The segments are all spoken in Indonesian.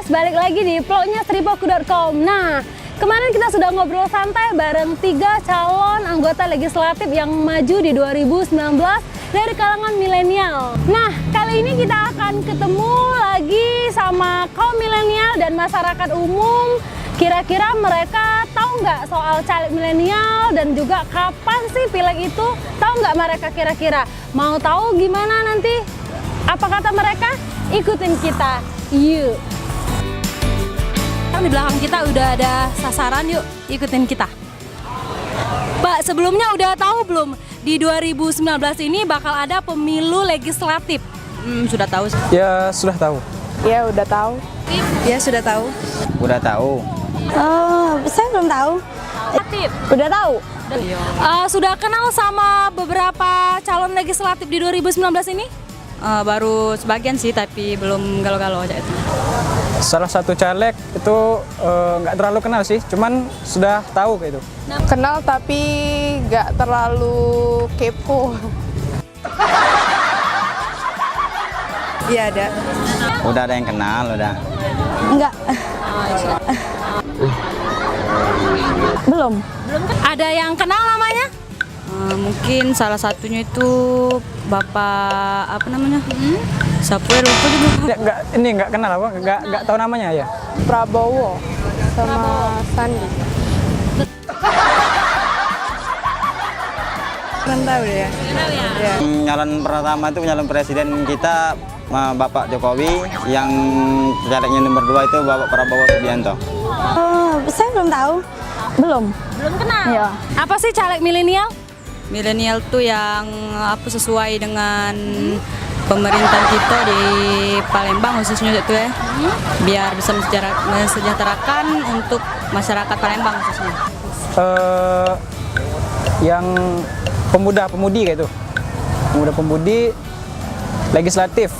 guys, balik lagi di vlognya sripoku.com. Nah, kemarin kita sudah ngobrol santai bareng 3 calon anggota legislatif yang maju di 2019 dari kalangan milenial. Nah, kali ini kita akan ketemu lagi sama kaum milenial dan masyarakat umum. Kira-kira mereka tahu nggak soal caleg milenial dan juga kapan sih pileg itu? Tahu nggak mereka kira-kira? Mau tahu gimana nanti? Apa kata mereka? Ikutin kita, yuk! Di belakang kita udah ada sasaran, yuk ikutin kita. Pak, sebelumnya udah tahu belum? Di 2019 ini bakal ada pemilu legislatif. Sudah tahu? Ya, sudah tahu. Ya, udah tahu. Ya, sudah tahu. Udah tahu. Saya belum tahu. Udah tahu. Sudah kenal sama beberapa calon legislatif di 2019 ini? Baru sebagian sih, tapi belum galau-galau aja itu. Salah satu caleg itu nggak terlalu kenal sih, cuman sudah tahu kayak itu. Kenal tapi nggak terlalu kepo. Iya, ada. Udah ada yang kenal, udah. Enggak. Belum. Ada yang kenal namanya? Mungkin salah satunya itu Bapak apa namanya? Sapuer lupa juga. Ya, nggak kenal apa? Nggak tahu namanya ya. Prabowo sama Sandi. Kurang tahu deh ya. Nyalon pertama itu nyalon presiden kita Bapak Jokowi, yang calegnya nomor 2 itu Bapak Prabowo Subianto. Saya belum tahu. Belum. Belum kenal? Iya. Apa sih caleg milenial? Milenial tuh yang apa sesuai dengan pemerintahan kita di Palembang khususnya itu ya. Biar bisa mensejahterakan untuk masyarakat Palembang khususnya. Yang pemuda-pemudi kayak itu. Pemuda-pemudi legislatif.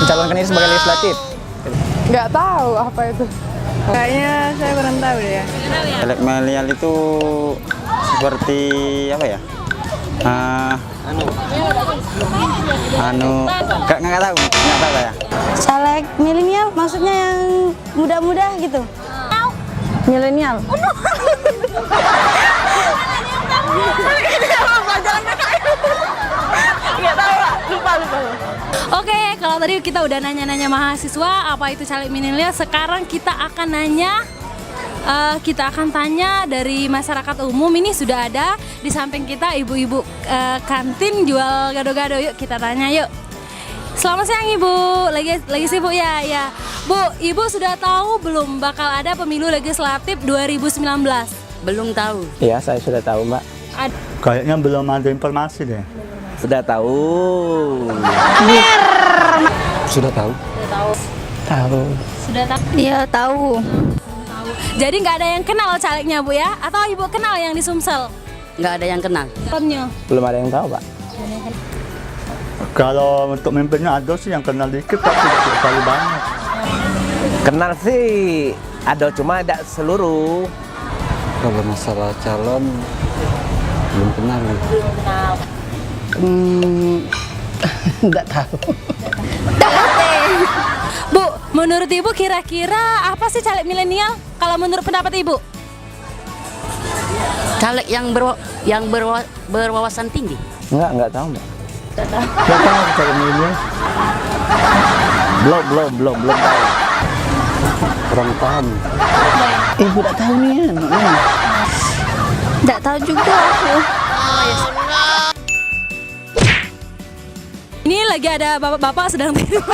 Mencalonkan diri sebagai legislatif. Nggak tahu apa itu. Kayaknya saya kurang tahu deh ya. Caleg milenial itu seperti apa ya? Nggak tahu ya. Caleg milenial maksudnya yang muda-muda gitu. Milenial. Oke, kalau tadi kita udah nanya-nanya mahasiswa apa itu caleg milenial, sekarang kita akan tanya dari masyarakat umum. Ini sudah ada di samping kita ibu-ibu kantin jual gado-gado. Yuk kita tanya yuk. Selamat siang Ibu, lagi sibuk ya? Ya. Bu, Ibu sudah tahu belum bakal ada pemilu legislatif 2019? Belum tahu. Iya, saya sudah tahu, Mbak. Kayaknya belum ada informasi deh. Sudah tahu. Sudah tahu. Tahu. Sudah tahu? Iya, tahu. Jadi nggak ada yang kenal calegnya Bu ya? Atau Ibu kenal yang di Sumsel? Nggak ada yang kenal. Belum ada yang tahu, Pak. Kalau untuk memimpinnya ada sih yang kenal dikit, tapi tidak terlalu banyak. Kenal sih ada, cuma tidak seluruh. Kalau masalah calon belum kenal. Tidak tahu. Bu, menurut Ibu kira-kira apa sih caleg milenial? Kalau menurut pendapat Ibu? Caleg yang berwawasan tinggi. Enggak tahu, Mbak. Enggak tahu cara milenial. Belum tahu. Kurang paham. Ibu tidak tahu nih ya. Nggak tahu juga aku. Ini lagi ada bapak-bapak sedang tidur.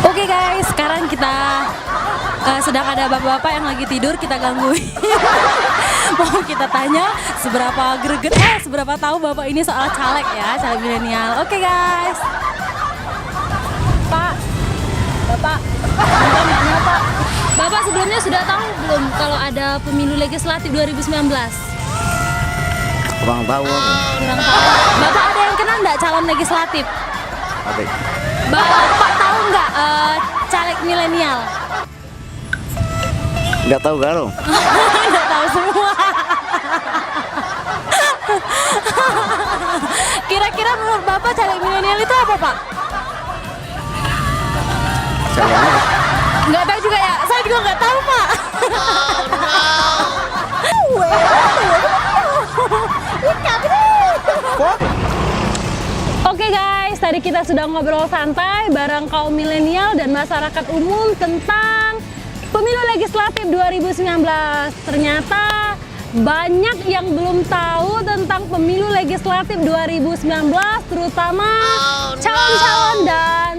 Oke guys, sekarang kita sedang ada bapak-bapak yang lagi tidur, kita gangguin. Mau kita tanya seberapa greget, seberapa tahu bapak ini soal caleg ya, caleg milenial. Oke guys. Pak, Bapak, nanya Pak. Bapak sebelumnya sudah tahu belum kalau ada pemilu legislatif 2019? Kurang tahu. Kurang tahu. Bapak ada yang kenal nggak calon legislatif? Ada. Bapak tahu nggak caleg milenial? Nggak tahu galau. Nggak tahu semua. Kira-kira menurut Bapak caleg milenial itu apa Pak? Nggak tahu juga ya, saya juga nggak tahu Pak. Oke guys, tadi kita sudah ngobrol santai bareng kaum milenial dan masyarakat umum tentang pemilu legislatif 2019. Ternyata banyak yang belum tahu tentang pemilu legislatif 2019, terutama calon-calon dan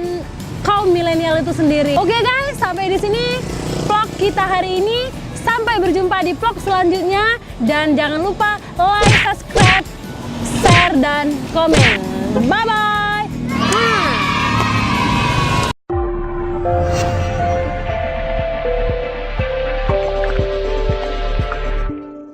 kaum milenial itu sendiri. Oke guys, sampai di sini vlog kita hari ini. Sampai berjumpa di vlog selanjutnya dan jangan lupa like, subscribe, share dan komen. Bye bye.